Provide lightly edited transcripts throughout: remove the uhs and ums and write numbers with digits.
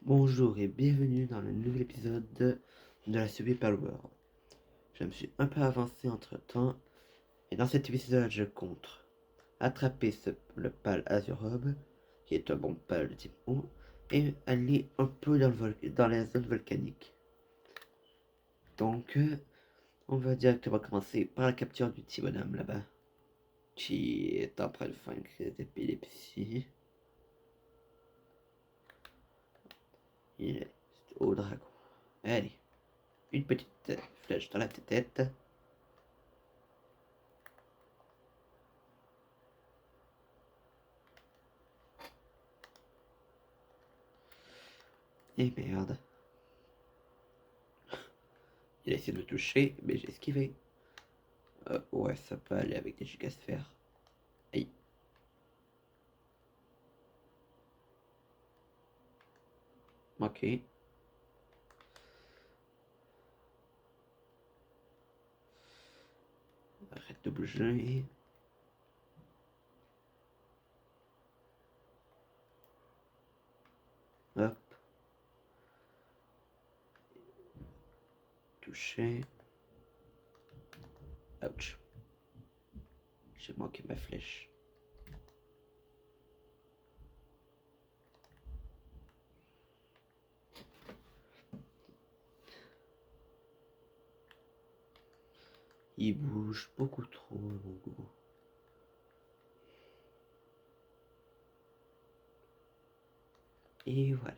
Bonjour et bienvenue dans le nouvel épisode de la Survival World. Je me suis un peu avancé entre temps et dans cet épisode je compte attraper le pal Azurob, qui est un bon pal de type O, et aller un peu dans la zone volcanique. Donc on va directement commencer par la capture du petit bonhomme là-bas, qui est en train de faire une crise d'épilepsie. Il est au dragon. Allez, une petite flèche dans la tête. Et merde. Il a essayé de me toucher, mais j'ai esquivé. Ouais, ça peut aller avec des gigasphères. Aïe. Ok. Arrête de bouger. Hop. Touché. Ouch. J'ai manqué ma flèche. Il bouge beaucoup trop, mon goût. Et voilà.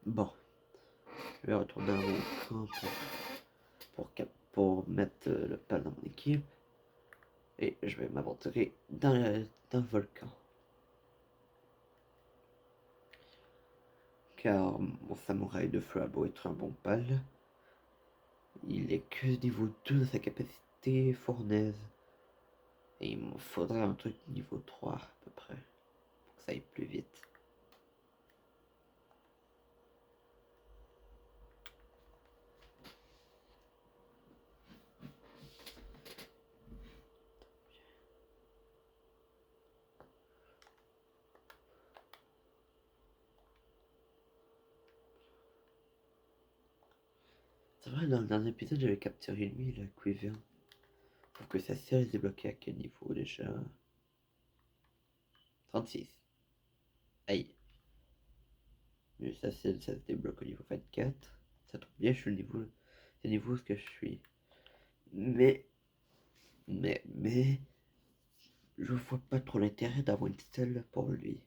Bon. Je vais retourner à mon camp pour mettre le pal dans mon équipe. Et je vais m'aventurer dans le volcan. Car mon samouraï de feu a beau être un bon pal, il est que niveau 2 de sa capacité fournaise. Et il me faudrait un truc niveau 3 à peu près, pour que ça aille plus vite. C'est vrai, dans le dernier épisode, j'avais capturé lui, le Quiver. Pour que sa ciel est débloquée à quel niveau déjà? 36. Aïe. Mais sa ciel, ça se débloque au niveau 24. Ça tombe bien, je suis le niveau où ce que je suis. Mais, je vois pas trop l'intérêt d'avoir une stèle pour lui.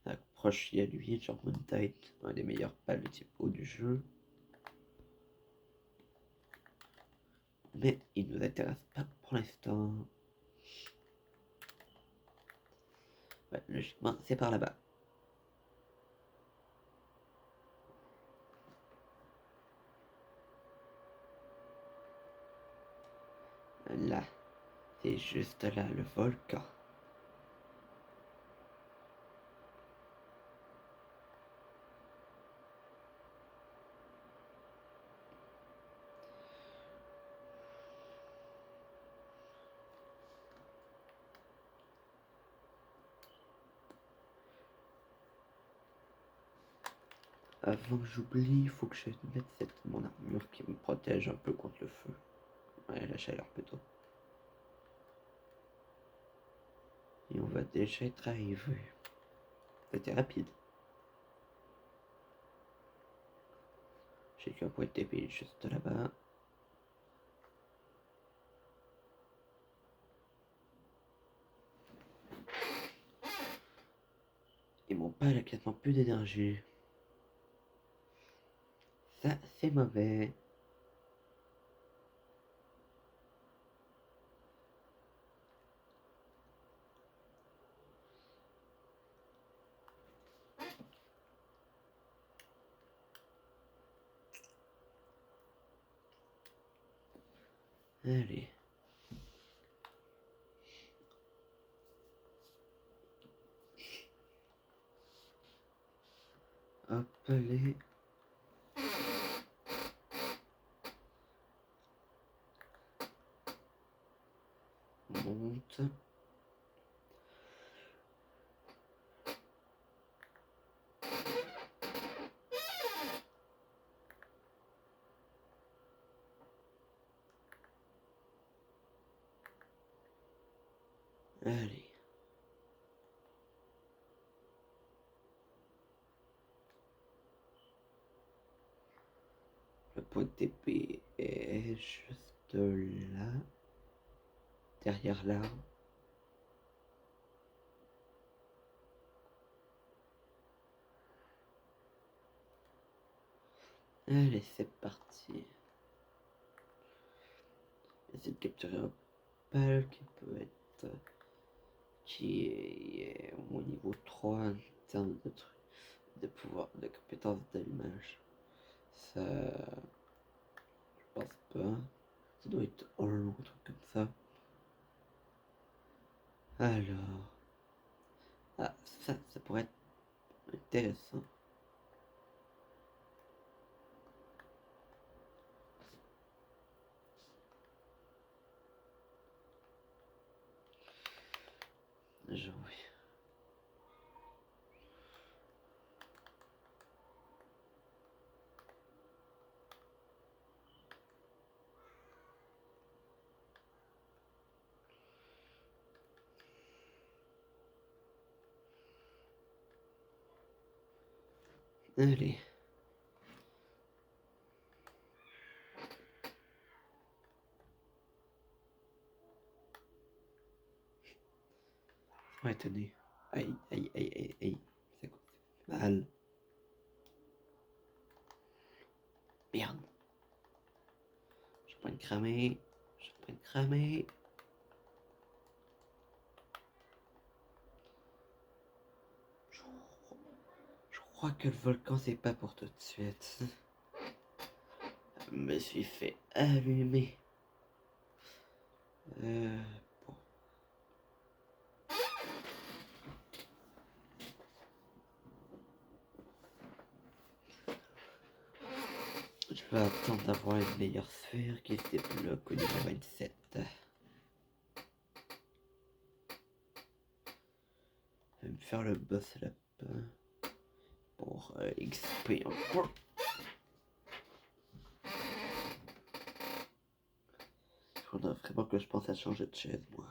Approche, il y a lui, genre Moon Tide, un des meilleurs pals de type haut du jeu. Mais il nous intéresse pas pour l'instant. Ouais, logiquement, c'est par là-bas. Là, c'est juste là le volcan. Avant que j'oublie, il faut que je mette mon armure qui me protège un peu contre le feu. Ouais, la chaleur plutôt. Et on va déjà être arrivé. C'était rapide. J'ai qu'un point de TP juste là-bas. Et mon pal a quasiment plus d'énergie. Ça, c'est mauvais. Allez. Hop, allez. Allez. Le point d'épée est juste là, derrière l'arbre. Allez, c'est parti. Essayer de capturer un pal qui peut être... qui est au niveau 3 en termes de trucs, de pouvoir, de compétences d'allumage. Ça... je pense pas. Ça doit être un ou un truc comme ça. Alors... ah, ça pourrait être intéressant. Jouer. Allez. Ouais, tenez. Aïe, aïe, aïe, aïe, aïe. C'est quoi? Ça fait mal. Merde. Je suis en train de cramer. Je suis en train de cramer. Je crois que le volcan, c'est pas pour tout de suite. Je me suis fait allumer. Bon. Je vais attendre d'avoir une meilleure sphère qui se débloque au niveau 27. Je vais me faire le boss lapin pour XP encore. Il faudrait vraiment que je pense à changer de chaise, moi.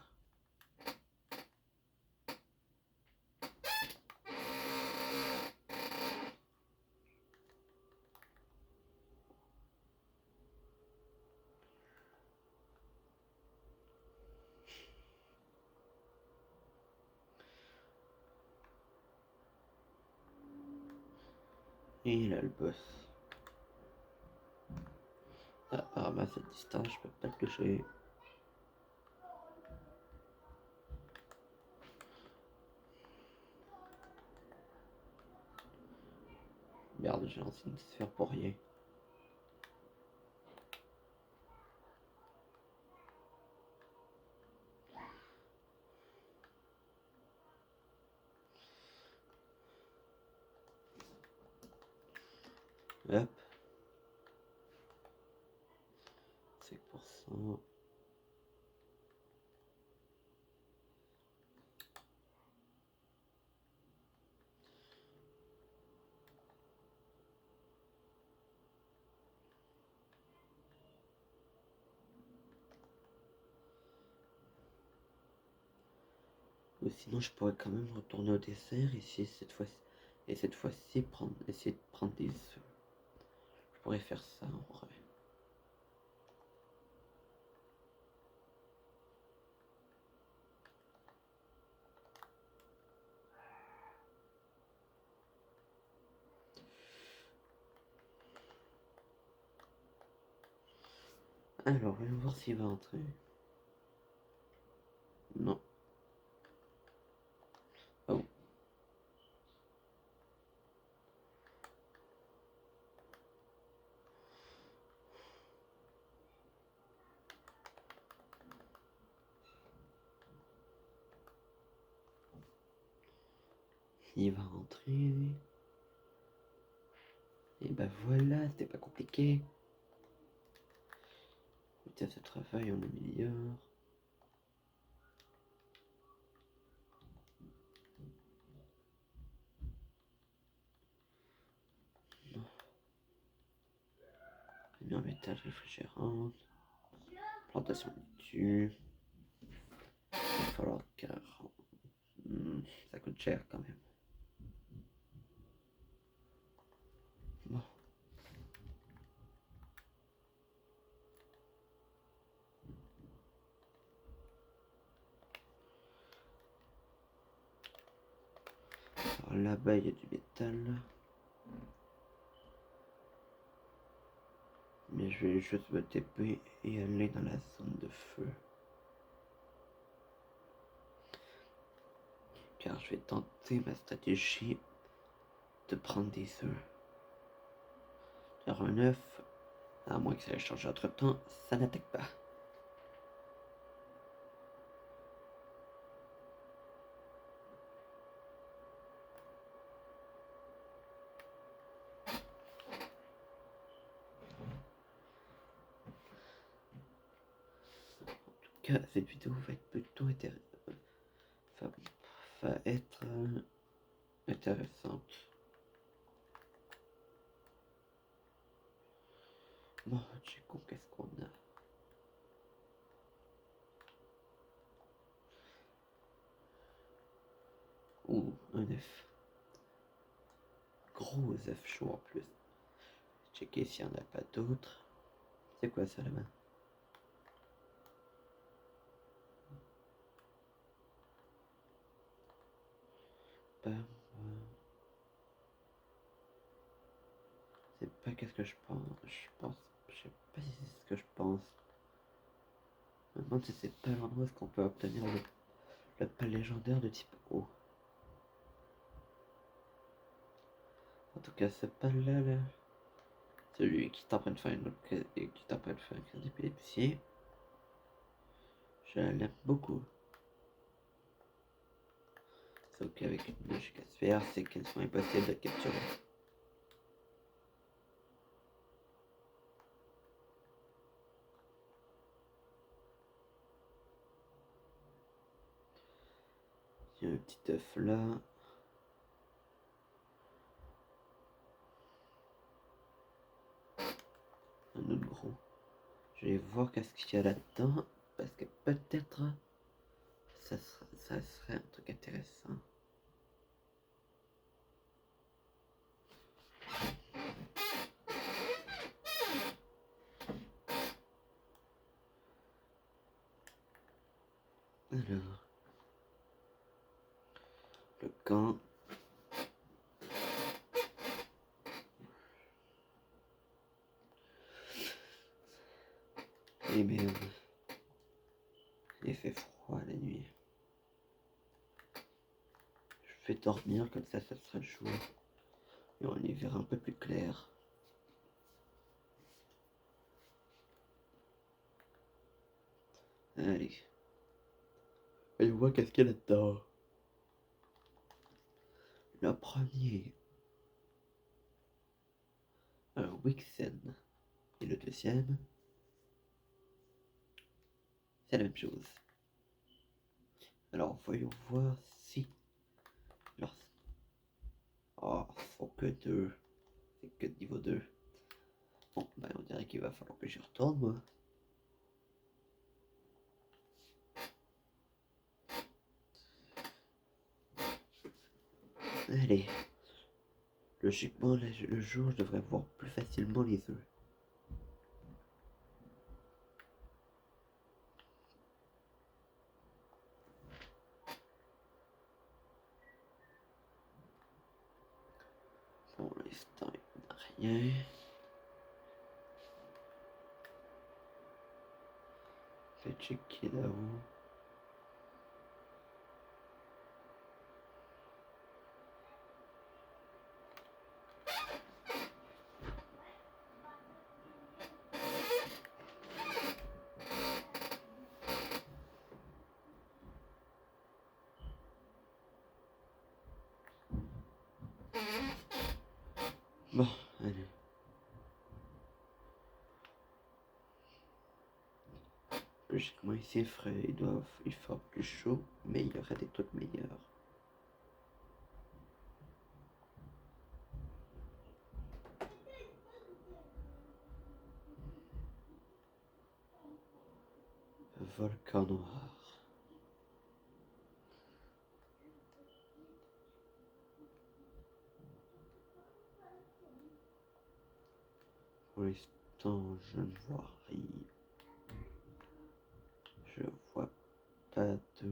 Et là, le boss. Ah, bah, à cette distance, je peux pas le toucher. Merde, j'ai lancé une sphère pour rien. Hop. 5%. Ou sinon, je pourrais quand même retourner au dessert et cette fois-ci essayer de prendre des œufs. Je pourrais faire ça en vrai. Alors, voyons voir s'il va entrer. Non. Oh. Il va rentrer. Et bah voilà, c'était pas compliqué. Vitesse de travail, on améliore. Lumière métal réfrigérante. Plantation du falloir car ça coûte cher quand même. Bon. Alors là-bas il y a du métal. Mais je vais juste me TP et aller dans la zone de feu. Car je vais tenter ma stratégie de prendre des œufs. Car un œuf, à moins que ça ait changé entre temps, ça n'attaque pas. En tout cas, cette vidéo va être plutôt intéressante. Bon, du coup, qu'est-ce qu'on a? Ouh, un œuf. Gros œuf chaud en plus. Checker s'il n'y en a pas d'autres. C'est quoi ça là-bas? C'est pas qu'est-ce que je pense. Je sais pas si c'est ce que je pense. Je me demande si c'est pas l'endroit où est-ce qu'on peut obtenir le pas légendaire de type O. En tout cas, ce pas-là, là, celui qui est en train de faire un crise d'épilepsie, je l'aime beaucoup. Sauf qu'avec une logique à se faire, c'est qu'elles sont impossibles de capturer. Il y a un petit œuf là. Un autre gros. Je vais voir qu'est-ce qu'il y a là-dedans. Parce que peut-être ça serait un truc intéressant. Alors, le camp. Eh merde. Il fait froid la nuit. Je vais dormir comme ça sera chaud. Et on y verra un peu plus clair. Allez. Et on voit qu'est-ce qu'il y a là-dedans. Le premier. Un Wixen. Et le deuxième. C'est la même chose. Alors voyons voir si. Alors, oh, faut que 2. C'est que de niveau 2. Bon, ben on dirait qu'il va falloir que j'y retourne moi. Allez. Logiquement, le jour, je devrais voir plus facilement les œufs. Pour l'instant, il n'y a rien. Je vais checker là-haut. Bon, allez. Logiquement, ici, frais, il fera plus chaud, mais il y aura des trucs meilleurs. Volcan noir. Pour l'instant, je ne vois rien. Je vois pas de...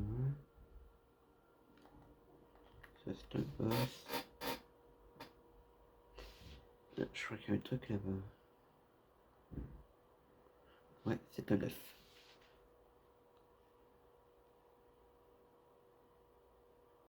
Ça c'est un boss. Je crois qu'il y a un truc là-bas. Ouais, c'est un œuf.